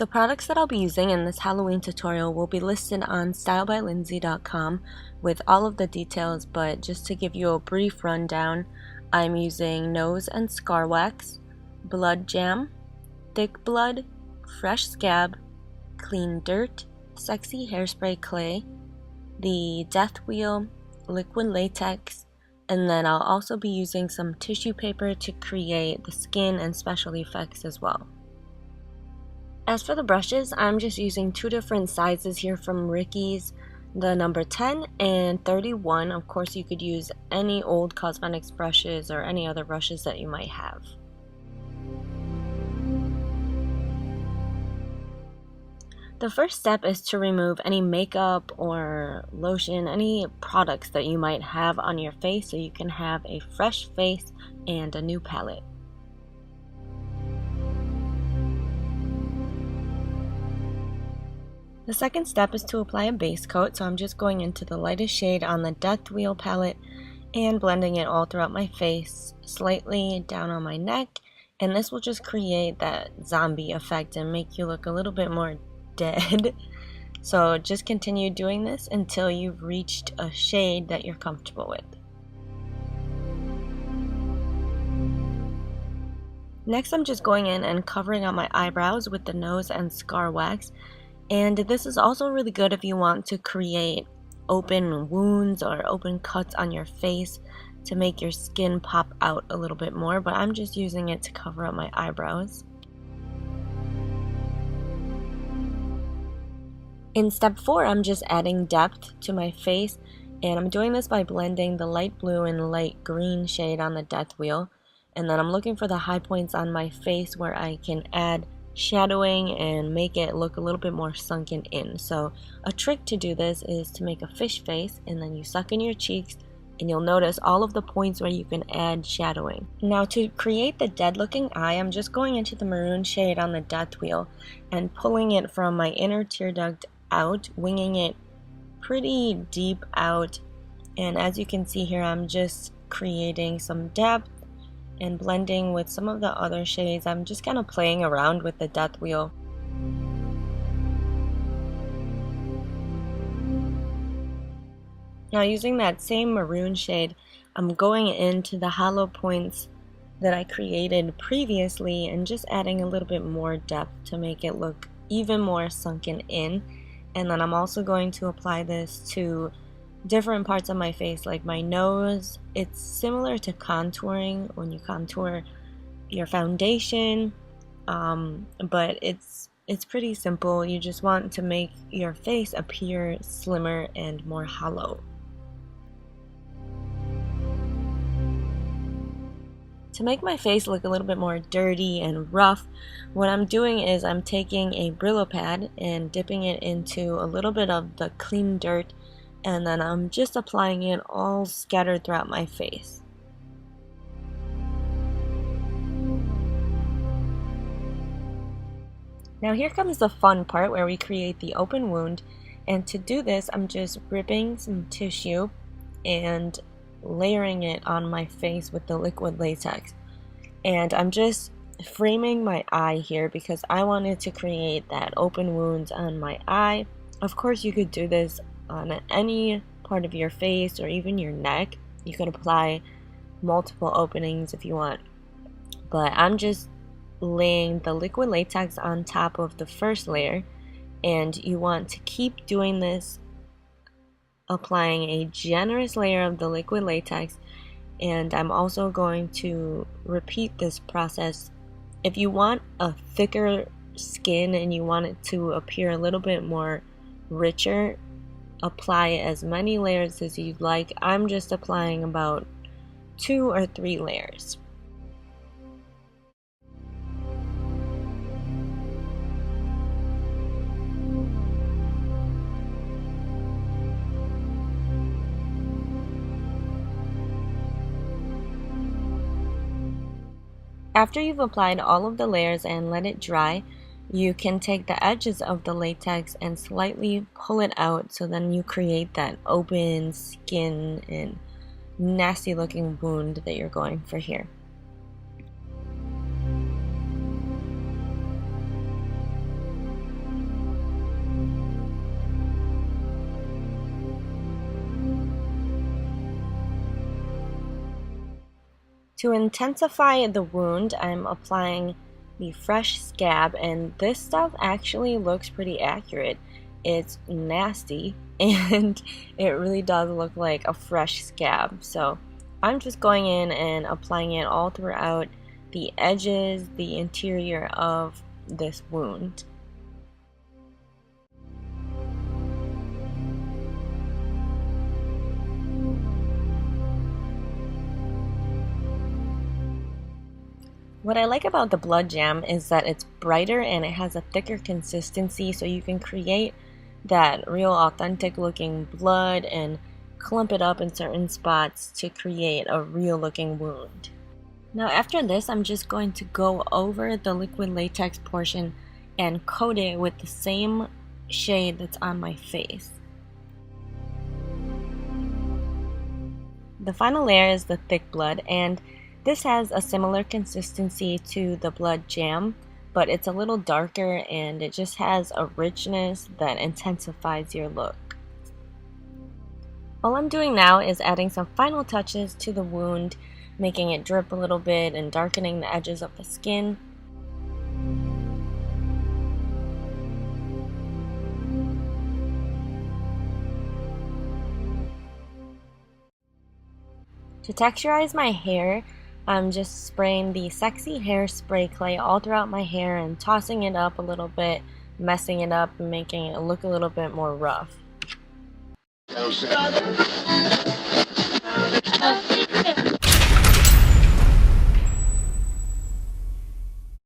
The products that I'll be using in this Halloween tutorial will be listed on stylebylynsee.com with all of the details, but just to give you a brief rundown, I'm using nose and scar wax, blood jam, thick blood, fresh scab, clean dirt, sexy hairspray clay, the death wheel, liquid latex, and then I'll also be using some tissue paper to create the skin and special effects as well. As for the brushes, I'm just using two different sizes here from Ricky's, the number 10 and 31. Of course, you could use any old cosmetics brushes or any other brushes that you might have. The first step is to remove any makeup or lotion, any products that you might have on your face so you can have a fresh face and a new palette. The second step is to apply a base coat, so I'm just going into the lightest shade on the Death Wheel palette and blending it all throughout my face, slightly down on my neck, and this will just create that zombie effect and make you look a little bit more dead. So just continue doing this until you've reached a shade that you're comfortable with. Next, I'm just going in and covering up my eyebrows with the nose and scar wax. And this is also really good if you want to create open wounds or open cuts on your face to make your skin pop out a little bit more, but I'm just using it to cover up my eyebrows. In step 4, I'm just adding depth to my face, and I'm doing this by blending the light blue and light green shade on the Death Wheel, and then I'm looking for the high points on my face where I can add shadowing and make it look a little bit more sunken in. So a trick to do this is to make a fish face, and then you suck in your cheeks and you'll notice all of the points where you can add shadowing. Now to create the dead looking eye, I'm just going into the maroon shade on the Death Wheel and pulling it from my inner tear duct out, winging it pretty deep out, and as you can see here, I'm just creating some depth and blending with some of the other shades. I'm just kind of playing around with the Death Wheel. Now using that same maroon shade, I'm going into the hollow points that I created previously and just adding a little bit more depth to make it look even more sunken in. And then I'm also going to apply this to different parts of my face, like my nose. It's similar to contouring when you contour your foundation, but it's pretty simple. You just want to make your face appear slimmer and more hollow. To make my face look a little bit more dirty and rough, what I'm doing is I'm taking a Brillo pad and dipping it into a little bit of the clean dirt, and then I'm just applying it all scattered throughout my face. Now here comes the fun part where we create the open wound, and to do this I'm just ripping some tissue and layering it on my face with the liquid latex. And I'm just framing my eye here because I wanted to create that open wound on my eye. Of course you could do this on any part of your face or even your neck. You could apply multiple openings if you want, but I'm just laying the liquid latex on top of the first layer, and you want to keep doing this, applying a generous layer of the liquid latex. And I'm also going to repeat this process. If you want a thicker skin and you want it to appear a little bit more richer, apply as many layers as you'd like. I'm just applying about 2 or 3 layers. After you've applied all of the layers and let it dry, you can take the edges of the latex and slightly pull it out, so then you create that open skin and nasty looking wound that you're going for here. To intensify the wound, I'm applying the fresh scab, and this stuff actually looks pretty accurate. It's nasty and it really does look like a fresh scab. So I'm just going in and applying it all throughout the edges, the interior of this wound. What I like about the blood jam is that it's brighter and it has a thicker consistency, so you can create that real authentic looking blood and clump it up in certain spots to create a real looking wound. Now after this, I'm just going to go over the liquid latex portion and coat it with the same shade that's on my face. The final layer is the thick blood, and this has a similar consistency to the blood jam, but it's a little darker and it just has a richness that intensifies your look. All I'm doing now is adding some final touches to the wound, making it drip a little bit and darkening the edges of the skin. To texturize my hair, I'm just spraying the Sexy Hair Spray Clay all throughout my hair and tossing it up a little bit, messing it up and making it look a little bit more rough.